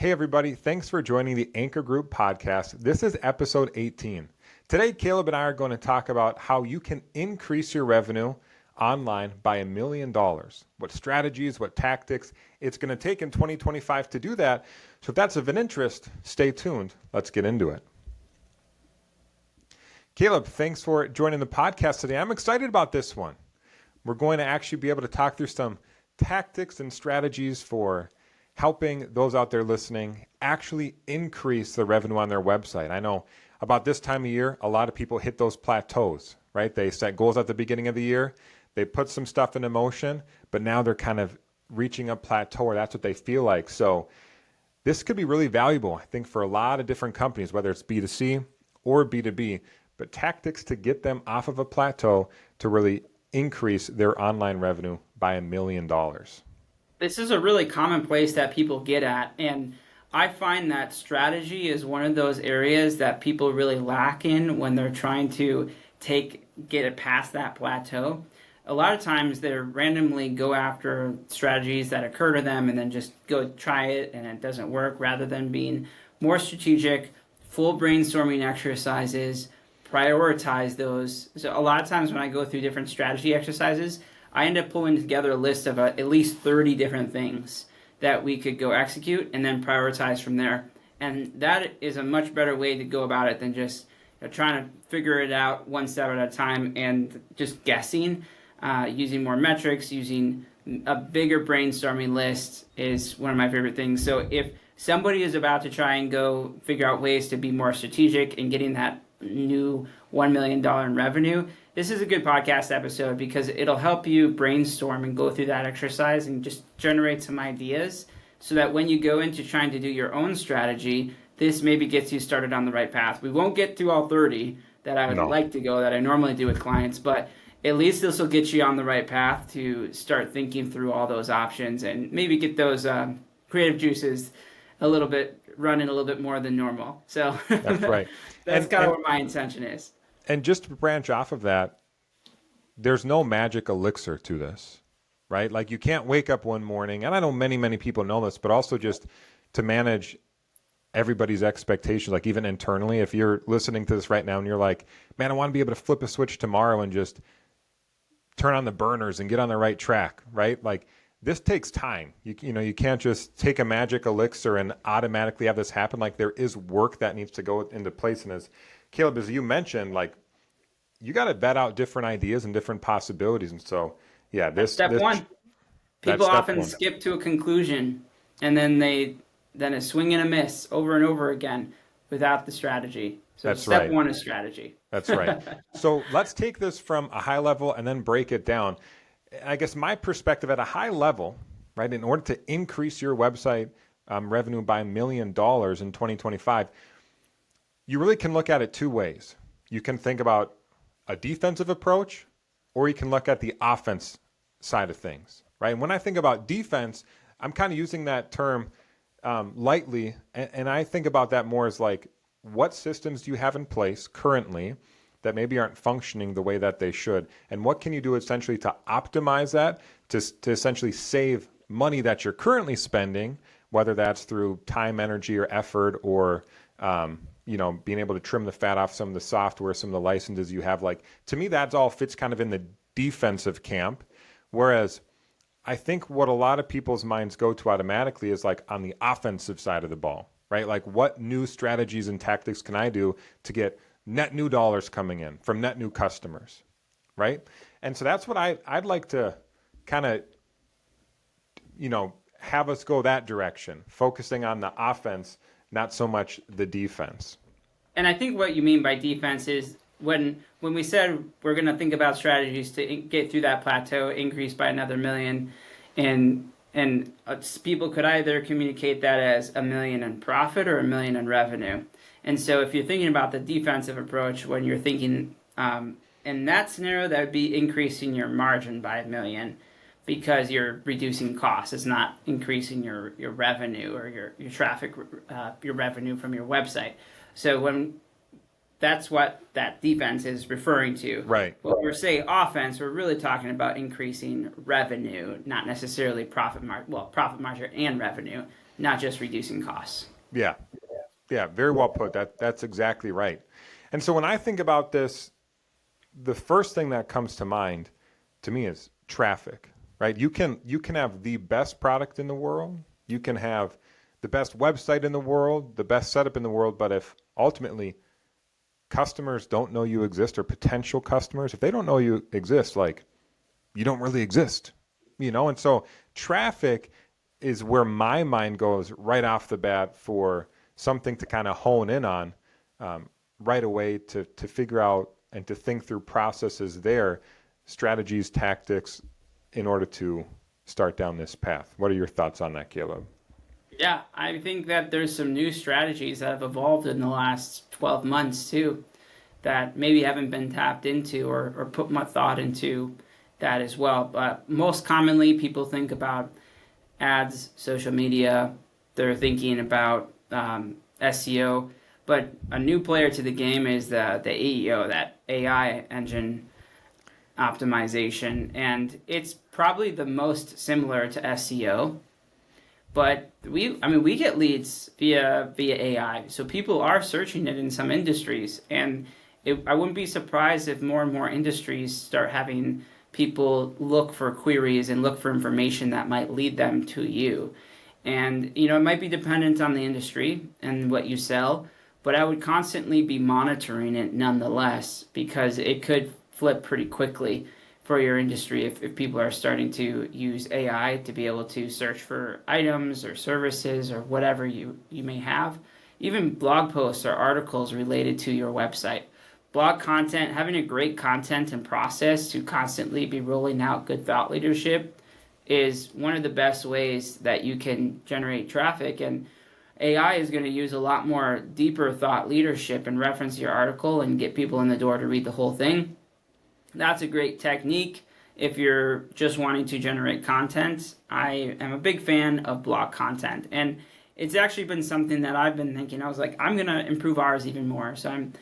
Hey, everybody. Thanks for joining the Anchor Group podcast. This is episode 18. Today, Caleb and I are going to talk about how you can increase your revenue online by $1 million. What strategies, what tactics it's going to take in 2025 to do that. So if that's of an interest, stay tuned. Let's get into it. Caleb, thanks for joining the podcast today. I'm excited about this one. We're going to actually be able to talk through some tactics and strategies for helping those out there listening actually increase the revenue on their website. I know about this time of year, a lot of people hit those plateaus, right? They set goals at the beginning of the year. They put some stuff into motion, but now they're kind of reaching a plateau, or that's what they feel like. So this could be really valuable, I think, for a lot of different companies, whether it's B2C or B2B, but tactics to get them off of a plateau to really increase their online revenue by $1 million. This is a really common place that people get at, and I find that strategy is one of those areas that people really lack in when they're trying to get it past that plateau. A lot of times they randomly go after strategies that occur to them and then just go try it and it doesn't work, rather than being more strategic, full brainstorming exercises, prioritize those. So a lot of times when I go through different strategy exercises, I end up pulling together a list of at least 30 different things that we could go execute and then prioritize from there. And that is a much better way to go about it than just trying to figure it out one step at a time and just guessing. Using more metrics, using a bigger brainstorming list is one of my favorite things. So if somebody is about to try and go figure out ways to be more strategic in getting that new $1 million in revenue, this is a good podcast episode because it'll help you brainstorm and go through that exercise and just generate some ideas so that when you go into trying to do your own strategy, this maybe gets you started on the right path. We won't get through all 30 that I would like to go, that I normally do with clients, but at least this will get you on the right path to start thinking through all those options and maybe get those creative juices running a little bit more than normal. So That's right. That's kind of what my intention is. And just to branch off of that, there's no magic elixir to this, right? Like you can't wake up one morning, and I know many people know this, but also just to manage everybody's expectations, like even internally, if you're listening to this right now and you're like, man, I want to be able to flip a switch tomorrow and just turn on the burners and get on the right track, right? Like this takes time. You can't just take a magic elixir and automatically have this happen. Like there is work that needs to go into place. And as Caleb, as you mentioned, like you got to vet out different ideas and different possibilities. And so, yeah, That's step one. People often skip to a conclusion and then a swing and a miss over and over again without the strategy. So That's step right. one is strategy. That's right. So let's take this from a high level and then break it down. I guess my perspective at a high level, right, in order to increase your website revenue by $1 million in 2025, you really can look at it two ways. You can think about a defensive approach, or you can look at the offense side of things, right? And when I think about defense, I'm kind of using that term lightly, and I think about that more as like, what systems do you have in place currently that maybe aren't functioning the way that they should? And what can you do essentially to optimize that, to essentially save money that you're currently spending, whether that's through time, energy, or effort, or being able to trim the fat off some of the software, some of the licenses you have. Like, to me, that all fits kind of in the defensive camp. Whereas I think what a lot of people's minds go to automatically is like on the offensive side of the ball, right? Like what new strategies and tactics can I do to get net new dollars coming in from net new customers, right? And so that's what I'd like to kind of, have us go that direction, focusing on the offense, not so much the defense. And I think what you mean by defense is when we said we're going to think about strategies to get through that plateau, increase by another million, and people could either communicate that as $1 million in profit or $1 million in revenue. And so if you're thinking about the defensive approach, when you're thinking in that scenario, that would be increasing your margin by $1 million because you're reducing costs. It's not increasing your revenue or your traffic, your revenue from your website. So that's what that defense is referring to. Right. When we say offense, we're really talking about increasing revenue, not necessarily profit margin and revenue. not just reducing costs. Yeah. Yeah. Very well put. That's exactly right. And so when I think about this, the first thing that comes to mind to me is traffic, right? You can have the best product in the world, you can have the best website in the world, the best setup in the world, but if ultimately customers don't know you exist, or potential customers, if they don't know you exist, like, you don't really exist, And so traffic is where my mind goes right off the bat for something to kind of hone in on right away to figure out and to think through processes there, strategies, tactics, in order to start down this path. What are your thoughts on that, Caleb? Yeah, I think that there's some new strategies that have evolved in the last 12 months too, that maybe haven't been tapped into or put much thought into that as well. But most commonly, people think about ads, social media, they're thinking about SEO. But a new player to the game is the AEO, that AI engine optimization. And it's probably the most similar to SEO. But we get leads via AI, so people are searching it in some industries, and I wouldn't be surprised if more and more industries start having people look for queries and look for information that might lead them to you. And it might be dependent on the industry and what you sell, but I would constantly be monitoring it nonetheless because it could flip pretty quickly for your industry if people are starting to use AI to be able to search for items or services or whatever you may have. Even blog posts or articles related to your website. Blog content, having a great content and process to constantly be rolling out good thought leadership is one of the best ways that you can generate traffic. And AI is going to use a lot more deeper thought leadership and reference your article and get people in the door to read the whole thing. That's a great technique if you're just wanting to generate content. I am a big fan of blog content, and it's actually been something that I've been thinking. I was like, I'm going to improve ours even more. So I'm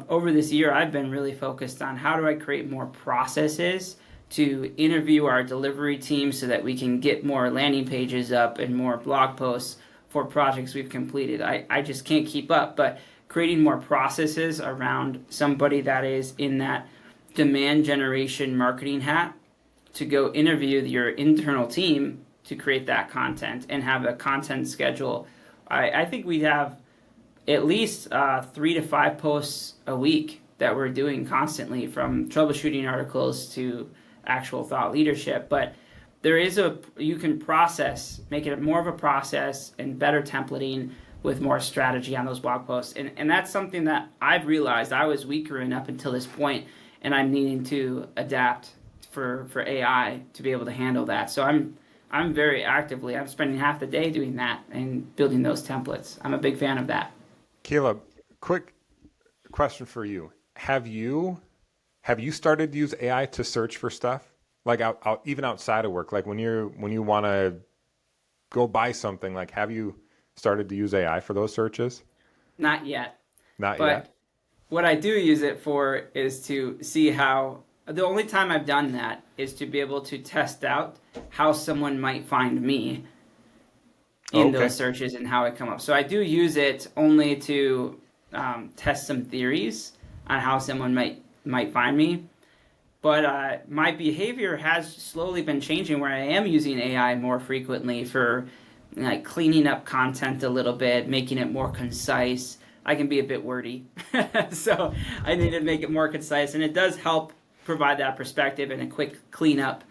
over this year, I've been really focused on how do I create more processes to interview our delivery team so that we can get more landing pages up and more blog posts for projects we've completed. I just can't keep up, but creating more processes around somebody that is in that demand generation marketing hat to go interview your internal team to create that content and have a content schedule. I think we have at least 3 to 5 posts a week that we're doing constantly, from troubleshooting articles to actual thought leadership. But you can make it more of a process and better templating with more strategy on those blog posts. And that's something that I've realized I was weaker in up until this point, and I'm needing to adapt for AI to be able to handle that. So I'm spending half the day doing that and building those templates. I'm a big fan of that. Caleb, quick question for you. Have you started to use AI to search for stuff? Like even outside of work, like when you want to go buy something, like have you started to use AI for those searches? Not yet. Not But yet. what I do use it for is to see how, the only time I've done that is to be able to test out how someone might find me in Okay. those searches and how it come up. So I do use it only to test some theories on how someone might find me. But my behavior has slowly been changing where I am using AI more frequently for like cleaning up content a little bit, making it more concise. I can be a bit wordy, so I need to make it more concise, and it does help provide that perspective and a quick cleanup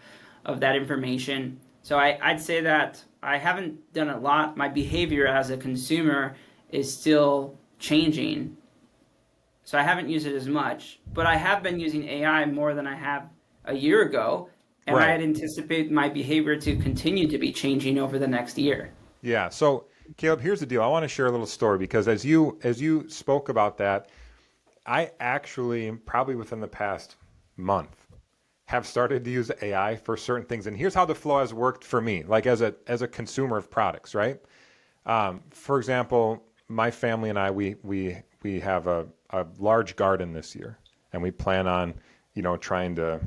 of that information. So I'd say that I haven't done a lot. My behavior as a consumer is still changing, so I haven't used it as much, but I have been using AI more than I have a year ago, and I Right. had anticipated my behavior to continue to be changing over the next year. Yeah. So Caleb, here's the deal. I want to share a little story because as you spoke about that, I actually probably within the past month have started to use AI for certain things. And here's how the flow has worked for me, like as a consumer of products, right? For example, my family and I, we have a large garden this year, and we plan on, trying to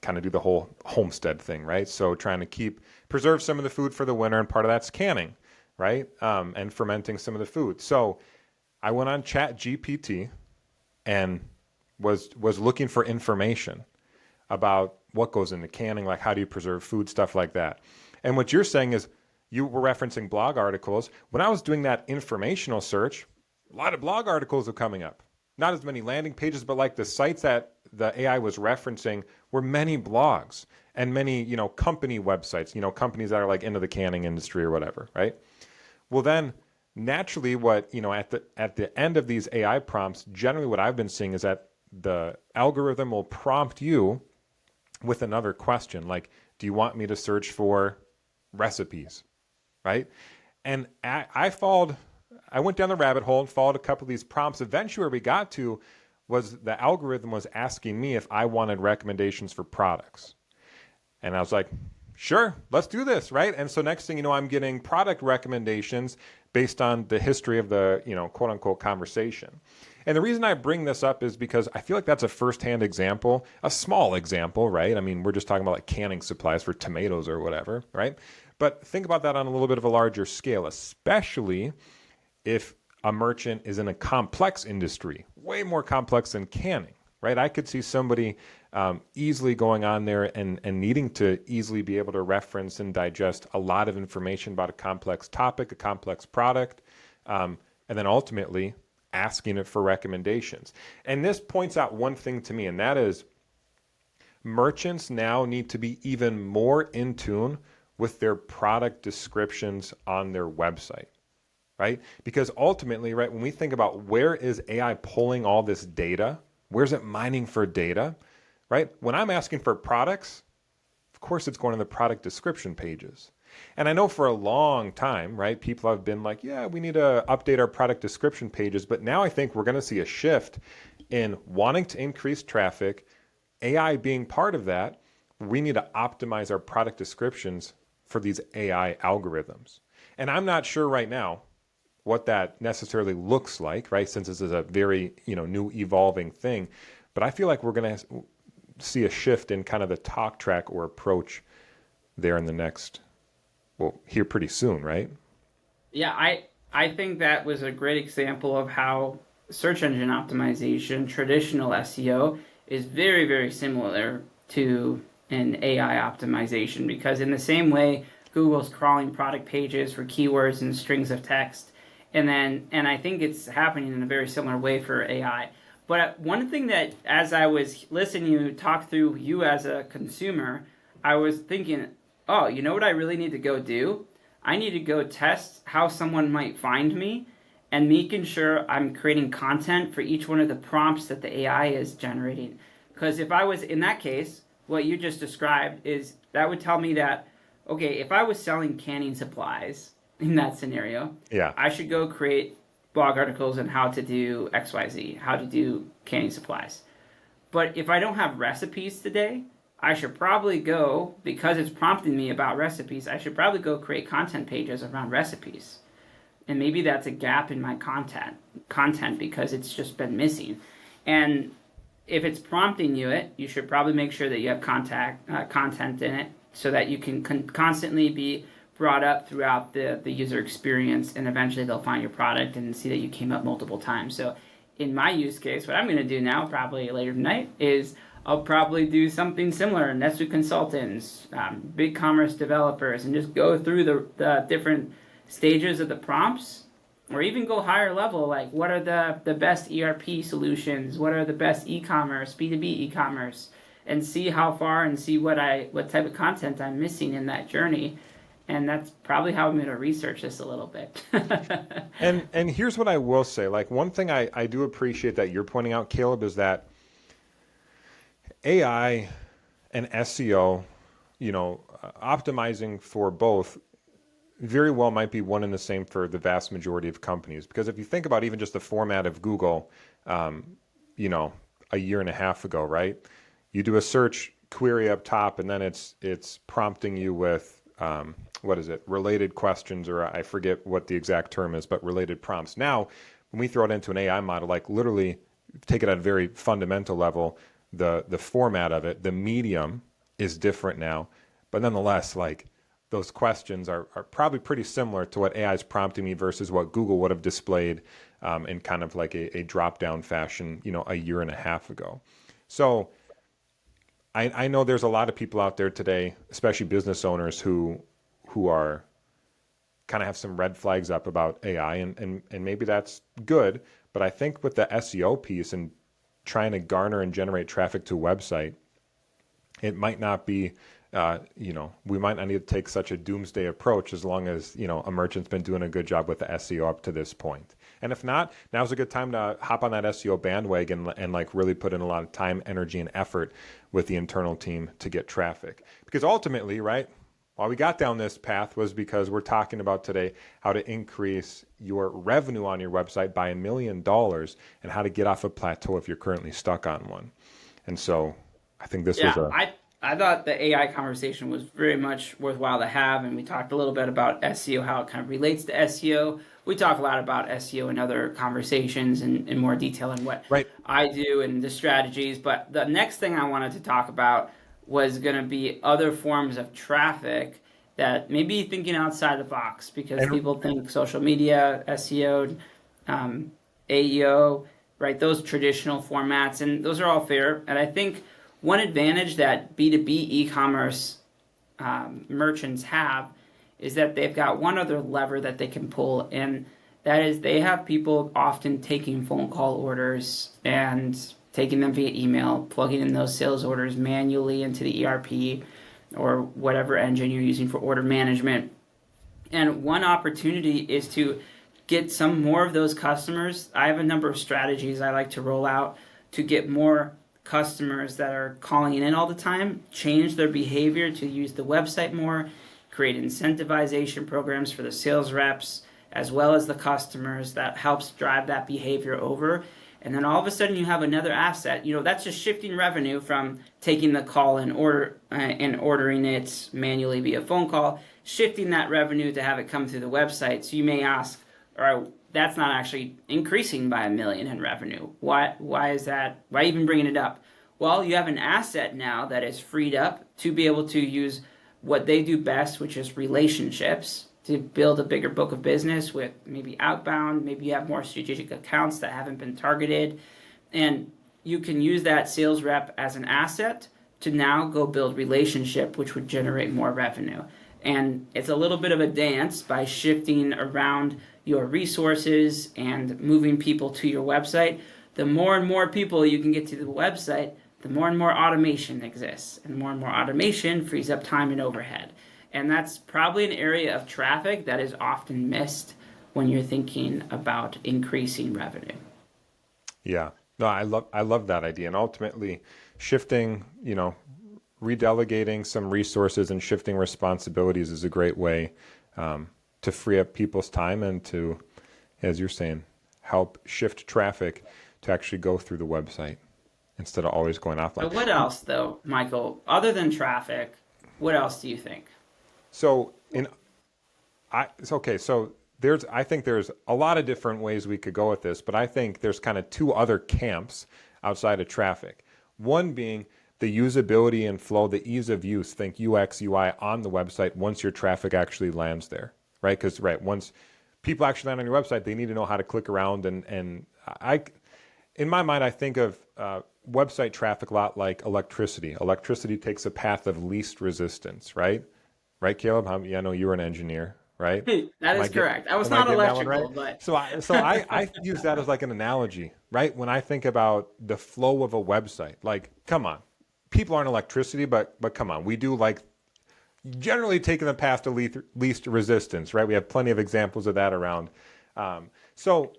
kind of do the whole homestead thing, right? So trying to preserve some of the food for the winter, and part of that's canning. right? And fermenting some of the food. So I went on Chat GPT and was looking for information about what goes into canning, like how do you preserve food, stuff like that. And what you're saying is you were referencing blog articles. When I was doing that informational search, a lot of blog articles were coming up. Not as many landing pages, but like the sites that the AI was referencing were many blogs and many, company websites, companies that are like into the canning industry or whatever, right? Well, then naturally what, at the end of these AI prompts, generally what I've been seeing is that the algorithm will prompt you with another question like, do you want me to search for recipes, right? And I went down the rabbit hole and followed a couple of these prompts. Eventually where we got to was the algorithm was asking me if I wanted recommendations for products. And I was like, sure, let's do this, right? And so next thing you know, I'm getting product recommendations based on the history of the, quote unquote conversation. And the reason I bring this up is because I feel like that's a firsthand example, a small example, right? I mean, we're just talking about like canning supplies for tomatoes or whatever, right? But think about that on a little bit of a larger scale, especially if a merchant is in a complex industry, way more complex than canning, right? I could see somebody easily going on there and needing to easily be able to reference and digest a lot of information about a complex topic, a complex product, and then ultimately asking it for recommendations. And this points out one thing to me, and that is merchants now need to be even more in tune with their product descriptions on their website, right? Because ultimately, right, when we think about where is AI pulling all this data, where's it mining for data, right? When I'm asking for products, of course it's going to the product description pages. And I know for a long time, right, people have been like, yeah, we need to update our product description pages. But now I think we're going to see a shift in wanting to increase traffic, AI being part of that. We need to optimize our product descriptions for these AI algorithms. And I'm not sure right now what that necessarily looks like, right, since this is a very, new evolving thing. But I feel like we're going to see a shift in kind of the talk track or approach there in the next, here pretty soon, right? Yeah, I think that was a great example of how search engine optimization, traditional SEO, is very, very similar to an AI optimization because in the same way Google's crawling product pages for keywords and strings of text, and I think it's happening in a very similar way for AI. But one thing that as I was listening to you talk through you as a consumer, I was thinking, oh, you know what I really need to go do? I need to go test how someone might find me and making sure I'm creating content for each one of the prompts that the AI is generating. Because if I was in that case, what you just described is that would tell me that, okay, if I was selling canning supplies in that scenario, Yeah. I should go create blog articles on how to do XYZ, how to do canning supplies. But if I don't have recipes today, I should probably go, because it's prompting me about recipes, I should probably go create content pages around recipes. And maybe that's a gap in my content because it's just been missing. And if it's prompting you should probably make sure that you have content in it so that you can constantly be brought up throughout the user experience, and eventually they'll find your product and see that you came up multiple times. So in my use case, what I'm going to do now, probably later tonight, is I'll probably do something similar. NetSuite consultants, big commerce developers, and just go through the different stages of the prompts, or even go higher level, like what are the best ERP solutions, what are the best e-commerce, B2B e-commerce, and see how far and see what type of content I'm missing in that journey. And that's probably how I'm going to research this a little bit. And here's what I will say. Like one thing I do appreciate that you're pointing out, Caleb, is that AI and SEO, optimizing for both very well might be one and the same for the vast majority of companies. Because if you think about even just the format of Google, a year and a half ago, right? You do a search query up top, and then it's prompting you with related questions, or I forget what the exact term is, but related prompts. Now, when we throw it into an AI model, like literally take it at a very fundamental level, the format of it, the medium is different now, but nonetheless, like those questions are probably pretty similar to what AI is prompting me versus what Google would have displayed in kind of like a drop-down fashion, a year and a half ago. So I know there's a lot of people out there today, especially business owners who are kind of have some red flags up about AI, and maybe that's good. But I think with the SEO piece and trying to garner and generate traffic to a website, it might not be, we might not need to take such a doomsday approach as long as, a merchant's been doing a good job with the SEO up to this point. And if not, now's a good time to hop on that SEO bandwagon and like really put in a lot of time, energy, and effort with the internal team to get traffic. Because ultimately, right, why we got down this path was because we're talking about today how to increase your revenue on your website by $1 million and how to get off a plateau if you're currently stuck on one. And so I think this was Yeah, I thought the AI conversation was very much worthwhile to have, and we talked a little bit about SEO, how it kind of relates to SEO. We talk a lot about SEO in other conversations in more detail in what right. I do and the strategies. But the next thing I wanted to talk about was going to be other forms of traffic that maybe thinking outside the box, because And people think social media, SEO, AEO, right? Those traditional formats, and those are all fair. And I think one advantage that B2B e-commerce merchants have is that they've got one other lever that they can pull, and that is they have people often taking phone call orders and taking them via email, plugging in those sales orders manually into the ERP or whatever engine you're using for order management. And one opportunity is to get some more of those customers. I have a number of strategies I like to roll out to get more customers that are calling in all the time, change their behavior to use the website more, create incentivization programs for the sales reps as well as the customers that helps drive that behavior over. And then all of a sudden you have another asset. That's just shifting revenue from taking the call and ordering it manually via phone call, shifting that revenue to have it come through the website. So you may ask, all right, that's not actually increasing by $1 million in revenue. Why is that? Why even bringing it up? Well, you have an asset now that is freed up to be able to use what they do best, which is relationships, to build a bigger book of business with maybe outbound. Maybe you have more strategic accounts that haven't been targeted. And you can use that sales rep as an asset to now go build relationship, which would generate more revenue. And it's a little bit of a dance by shifting around your resources and moving people to your website. The more and more people you can get to the website, the more and more automation exists. And more automation frees up time and overhead. And that's probably an area of traffic that is often missed when you're thinking about increasing revenue. Yeah, no, I love that idea. And ultimately shifting, redelegating some resources and shifting responsibilities is a great way to free up people's time and to, as you're saying, help shift traffic to actually go through the website instead of always going offline. So what else, though, Michael, other than traffic, what else do you think? So I think there's a lot of different ways we could go with this, but I think there's kind of two other camps outside of traffic. One being the usability and flow, the ease of use, think UX, UI on the website once your traffic actually lands there, right? Because, once people actually land on your website, they need to know how to click around. And in my mind, I think of website traffic a lot like electricity. Electricity takes a path of least resistance, right? Right, Caleb? I know you were an engineer, right? That is correct. I was Am I not getting that one electrical, right? but So I use that as like an analogy, right? When I think about the flow of a website, like, come on, people aren't electricity, but come on, we do like generally taking the path to least resistance, right? We have plenty of examples of that around. So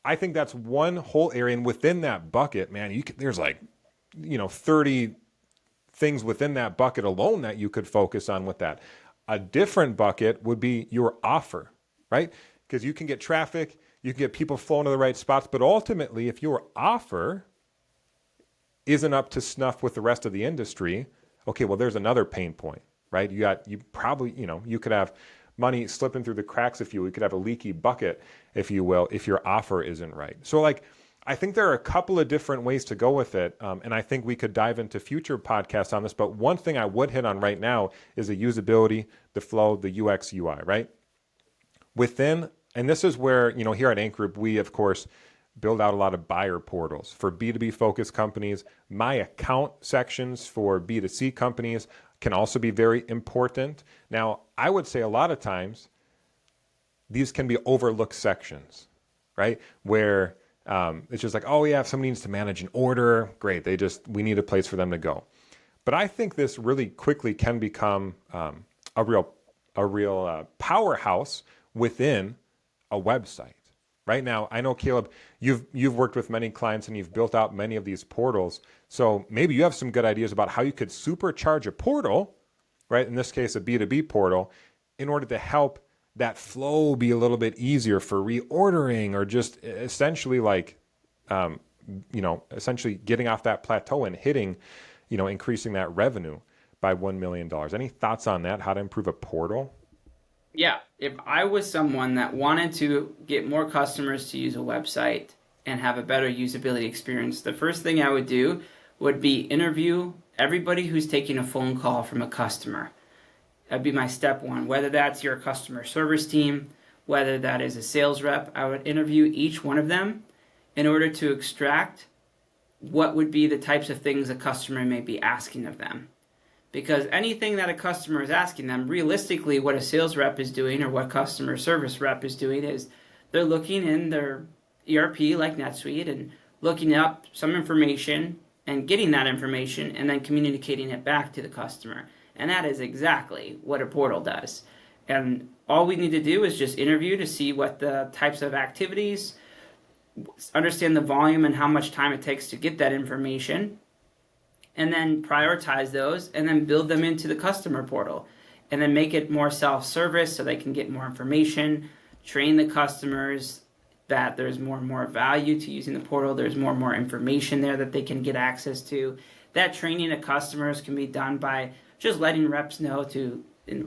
I think that's one whole area, and within that bucket, man, there's like 30 things within that bucket alone that you could focus on with that. A different bucket would be your offer, right? Because you can get traffic, you can get people flowing to the right spots, but ultimately, if your offer isn't up to snuff with the rest of the industry, okay, well, there's another pain point, right? You could have money slipping through the cracks, if you could have a leaky bucket, if you will, if your offer isn't right. So like, I think there are a couple of different ways to go with it. And I think we could dive into future podcasts on this. But one thing I would hit on right now is the usability, the flow, the UX, UI, right? Within, and this is where, here at Ant Group, we, of course, build out a lot of buyer portals for B2B focused companies. My account sections for B2C companies can also be very important. Now, I would say a lot of times these can be overlooked sections, right? Where it's just like, oh yeah, if somebody needs to manage an order, great. We need a place for them to go. But I think this really quickly can become a real powerhouse within a website. Right now, I know, Caleb, you've worked with many clients and you've built out many of these portals. So maybe you have some good ideas about how you could supercharge a portal, right? In this case, a B2B portal, in order to help that flow be a little bit easier for reordering, or just essentially essentially getting off that plateau and hitting, increasing that revenue by $1 million. Any thoughts on that? How to improve a portal? Yeah, if I was someone that wanted to get more customers to use a website and have a better usability experience, the first thing I would do would be interview everybody who's taking a phone call from a customer. That'd be my step one. Whether that's your customer service team, whether that is a sales rep, I would interview each one of them in order to extract what would be the types of things a customer may be asking of them. Because anything that a customer is asking them, realistically, what a sales rep is doing or what customer service rep is doing is they're looking in their ERP like NetSuite and looking up some information and getting that information and then communicating it back to the customer. And that is exactly what a portal does. And all we need to do is just interview to see what the types of activities, understand the volume and how much time it takes to get that information, and then prioritize those and then build them into the customer portal and then make it more self-service so they can get more information, train the customers that there's more and more value to using the portal. There's more and more information there that they can get access to. That training of customers can be done by just letting reps know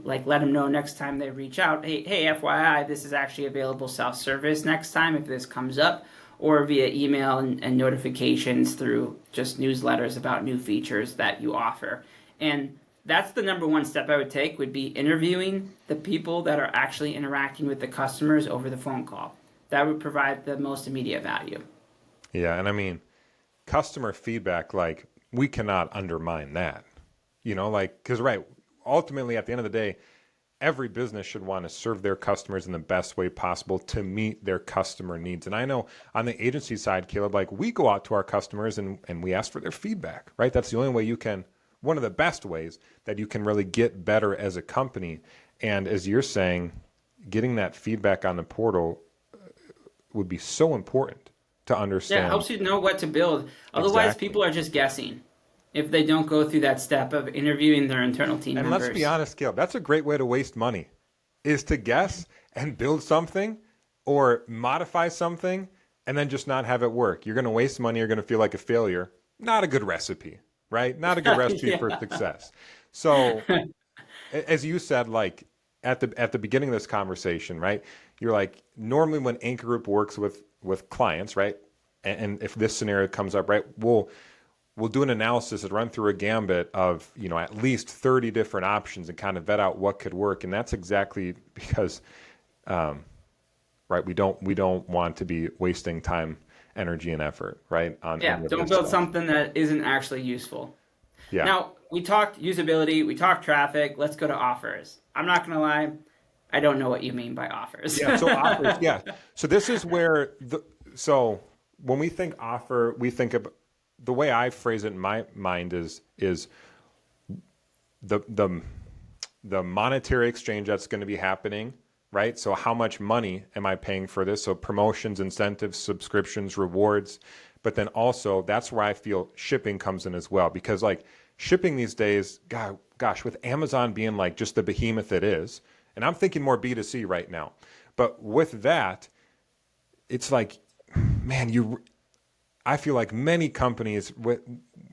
let them know next time they reach out, hey, FYI, this is actually available self-service next time if this comes up, or via email and notifications through just newsletters about new features that you offer. And that's the number one step I would take, would be interviewing the people that are actually interacting with the customers over the phone call. That would provide the most immediate value. Yeah, and I mean, customer feedback, we cannot undermine that. Because ultimately at the end of the day, every business should want to serve their customers in the best way possible to meet their customer needs. And I know on the agency side, Caleb, we go out to our customers and we ask for their feedback, right? That's the only way one of the best ways that you can really get better as a company. And as you're saying, getting that feedback on the portal would be so important to understand. Yeah, it helps you know what to build. Otherwise, Exactly. people are just guessing if they don't go through that step of interviewing their internal team members. And let's be honest, Caleb, that's a great way to waste money, is to guess and build something or modify something and then just not have it work. You're going to waste money. You're going to feel like a failure. Not a good recipe, right? Not a good recipe Yeah. for success. So as you said, at the beginning of this conversation, right? You're normally when Anchor Group works with clients, right? And if this scenario comes up, right, we'll do an analysis and run through a gambit of, at least 30 different options and kind of vet out what could work. And that's exactly because, right, we don't want to be wasting time, energy, and effort, right? Don't build something that isn't actually useful. Yeah. Now, we talked usability, we talked traffic, let's go to offers. I'm not going to lie, I don't know what you mean by offers. Yeah, so offers, yeah. So this is where, so when we think offer, we think of, the way I phrase it in my mind is the monetary exchange that's going to be happening, right? So how much money am I paying for this? So promotions, incentives, subscriptions, rewards. But then also that's where I feel shipping comes in as well, because shipping these days, gosh, with Amazon being just the behemoth it is, and I'm thinking more B2C right now, but with that, it's man, I feel like many companies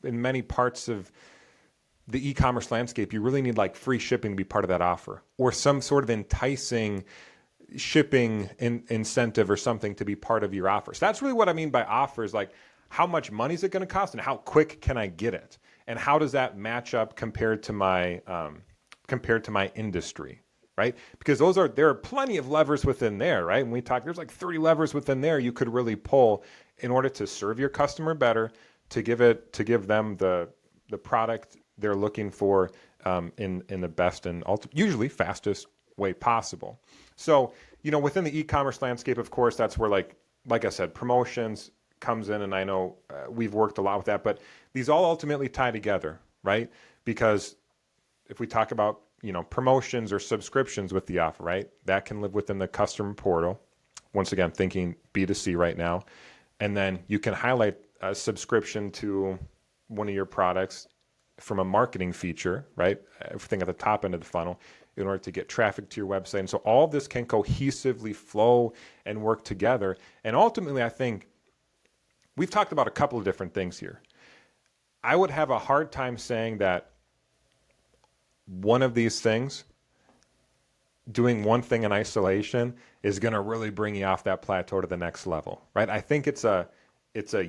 in many parts of the e-commerce landscape, you really need free shipping to be part of that offer, or some sort of enticing shipping incentive or something to be part of your offer. So that's really what I mean by offers, like how much money is it going to cost and how quick can I get it? And how does that match up compared to my industry, right? Because there are plenty of levers within there, right? When we talk, there's like 30 levers within there you could really pull in order to serve your customer better, to give them the product they're looking for in the best and usually fastest way possible. So, within the e-commerce landscape, of course, that's where like I said, promotions comes in, and I know we've worked a lot with that, but these all ultimately tie together, right? Because if we talk about, promotions or subscriptions with the offer, right? That can live within the customer portal. Once again, thinking B2C right now. And then you can highlight a subscription to one of your products from a marketing feature, right? Everything at the top end of the funnel in order to get traffic to your website. And so all of this can cohesively flow and work together. And ultimately, I think we've talked about a couple of different things here. I would have a hard time saying that one of these things, doing one thing in isolation, is going to really bring you off that plateau to the next level, right? I think it's a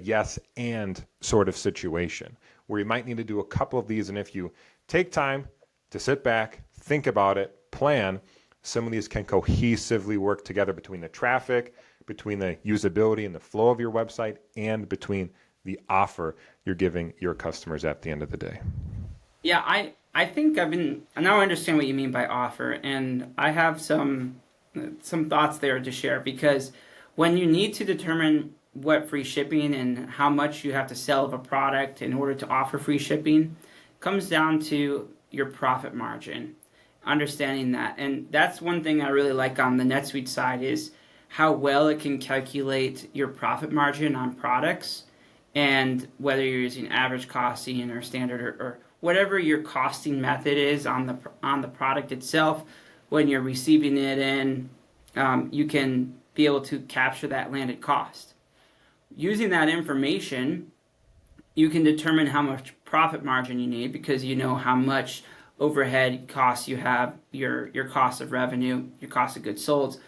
yes and sort of situation where you might need to do a couple of these. And if you take time to sit back, think about it, plan, some of these can cohesively work together between the traffic, between the usability and the flow of your website, and between the offer you're giving your customers at the end of the day. Yeah, I think now I understand what you mean by offer, and I have some thoughts there to share, because when you need to determine what free shipping and how much you have to sell of a product in order to offer free shipping, it comes down to your profit margin, understanding that. And that's one thing I really like on the NetSuite side, is how well it can calculate your profit margin on products, and whether you're using average costing or standard or whatever your costing method is on the product itself. When you're receiving it in, you can be able to capture that landed cost. Using that information, you can determine how much profit margin you need, because you know how much overhead costs you have, your cost of revenue, your cost of goods sold.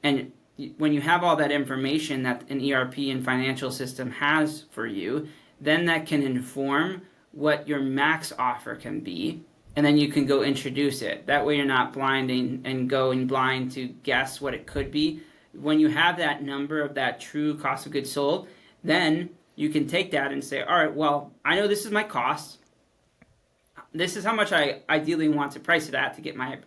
And when you have all that information that an ERP and financial system has for you, then that can inform what your max offer can be, and then you can go introduce it. That way you're not blinding and going blind to guess what it could be. When you have that number of that true cost of goods sold, then you can take that and say, all right, well, I know this is my cost. This is how much I ideally want to price it at to get my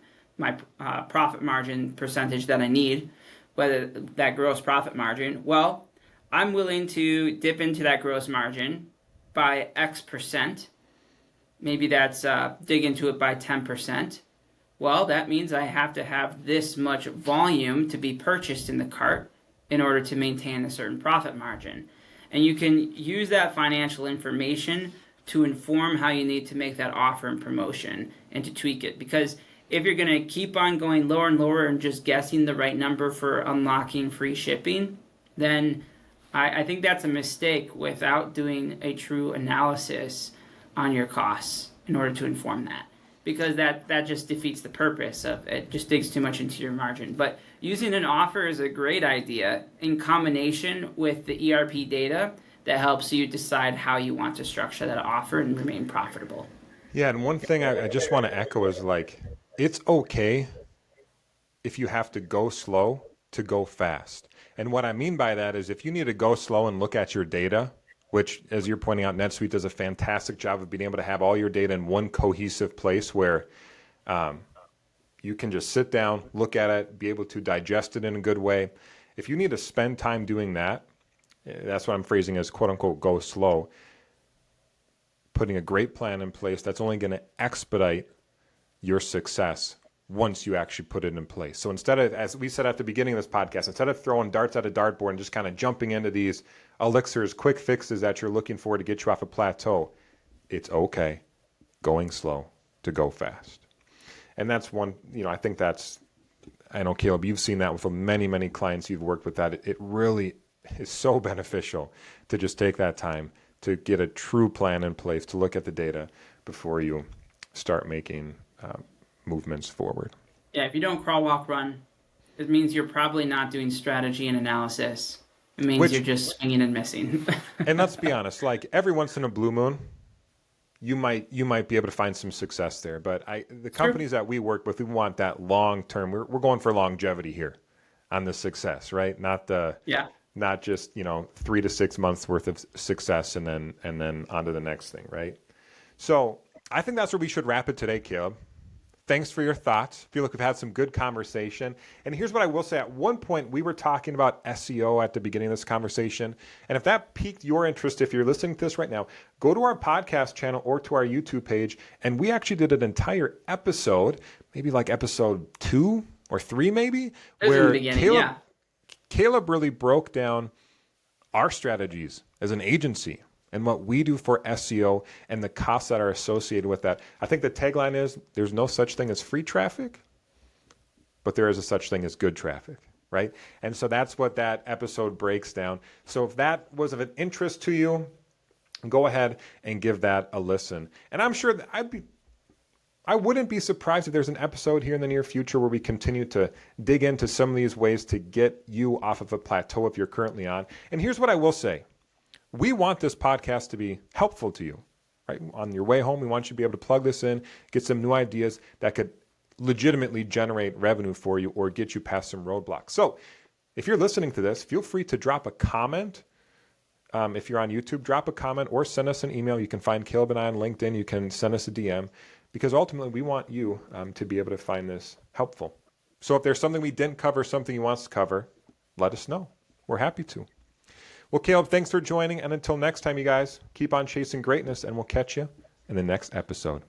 profit margin percentage that I need, whether that gross profit margin. Well, I'm willing to dip into that gross margin by X percent. Maybe that's dig into it by 10%. Well, that means I have to have this much volume to be purchased in the cart in order to maintain a certain profit margin. And you can use that financial information to inform how you need to make that offer and promotion and to tweak it. Because if you're going to keep on going lower and lower and just guessing the right number for unlocking free shipping, then I think that's a mistake without doing a true analysis on your costs in order to inform that. Because that just defeats the purpose of it, just digs too much into your margin. But using an offer is a great idea in combination with the ERP data that helps you decide how you want to structure that offer and remain profitable. Yeah, and one thing I just want to echo is it's okay if you have to go slow to go fast. And what I mean by that is if you need to go slow and look at your data, which, as you're pointing out, NetSuite does a fantastic job of being able to have all your data in one cohesive place where you can just sit down, look at it, be able to digest it in a good way. If you need to spend time doing that, that's what I'm phrasing as quote unquote go slow, putting a great plan in place that's only going to expedite your success once you actually put it in place. So instead of, as we said at the beginning of this podcast, instead of throwing darts at a dartboard and just kind of jumping into these elixirs, quick fixes that you're looking for to get you off a plateau, it's okay going slow to go fast. And that's one, I think I know, Caleb, you've seen that with many, many clients you've worked with, that it really is so beneficial to just take that time to get a true plan in place, to look at the data before you start making movements forward. Yeah, if you don't crawl, walk, run, It means you're probably not doing strategy and analysis. It means you're Which, just swinging and missing. and let's be honest, like every once in a blue moon, you might be able to find some success there. But the True. companies that we work with, we want that long term. We're going for longevity here on the success, right? Yeah. Not just 3 to 6 months worth of success and then on to the next thing, right? So I think that's where we should wrap it today, Caleb. Thanks for your thoughts. Feel like we've had some good conversation. And here's what I will say. At one point, we were talking about SEO at the beginning of this conversation. And if that piqued your interest, if you're listening to this right now, go to our podcast channel or to our YouTube page. And we actually did an entire episode, maybe like episode 2 or 3 maybe, It was in the where beginning, yeah. Caleb really broke down our strategies as an agency and what we do for SEO and the costs that are associated with that. I think the tagline is there's no such thing as free traffic, but there is a such thing as good traffic, right? And so that's what that episode breaks down. So if that was of an interest to you, go ahead and give that a listen. And I'm sure that I wouldn't be surprised if there's an episode here in the near future where we continue to dig into some of these ways to get you off of a plateau if you're currently on. And here's what I will say. We want this podcast to be helpful to you, right? On your way home, we want you to be able to plug this in, get some new ideas that could legitimately generate revenue for you or get you past some roadblocks. So if you're listening to this, feel free to drop a comment. If you're on YouTube, drop a comment or send us an email. You can find Caleb and I on LinkedIn. You can send us a DM because ultimately we want you to be able to find this helpful. So if there's something we didn't cover, something you want us to cover, let us know. We're happy to. Well, Caleb, thanks for joining. And until next time, you guys, keep on chasing greatness and we'll catch you in the next episode.